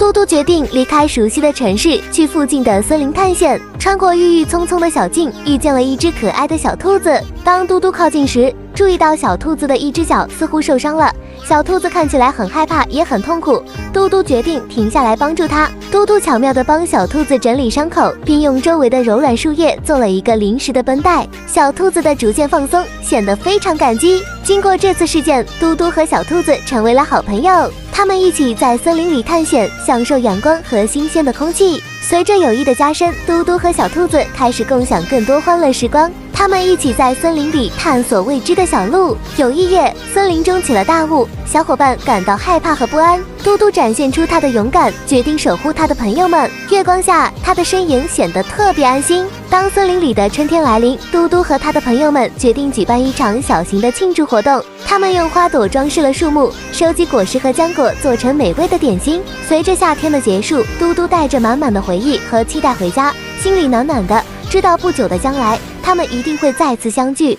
嘟嘟决定离开熟悉的城市，去附近的森林探险。穿过郁郁葱葱的小径，遇见了一只可爱的小兔子。当嘟嘟靠近时，注意到小兔子的一只脚似乎受伤了。小兔子看起来很害怕，也很痛苦。嘟嘟决定停下来帮助它。嘟嘟巧妙地帮小兔子整理伤口，并用周围的柔软树叶做了一个临时的绷带。小兔子的逐渐放松，显得非常感激。经过这次事件，嘟嘟和小兔子成为了好朋友。他们一起在森林里探险，享受阳光和新鲜的空气。随着友谊的加深，嘟嘟和小兔子开始共享更多欢乐时光。他们一起在森林里探索未知的小路。有一夜，森林中起了大雾，小伙伴感到害怕和不安。嘟嘟展现出他的勇敢，决定守护他的朋友们。月光下，他的身影显得特别安心。当森林里的春天来临，嘟嘟和他的朋友们决定举办一场小型的庆祝活动。他们用花朵装饰了树木，收集果实和浆果做成美味的点心。随着夏天的结束，嘟嘟带着满满的回忆和期待回家，心里暖暖的，知道不久的将来，他们一定会再次相聚。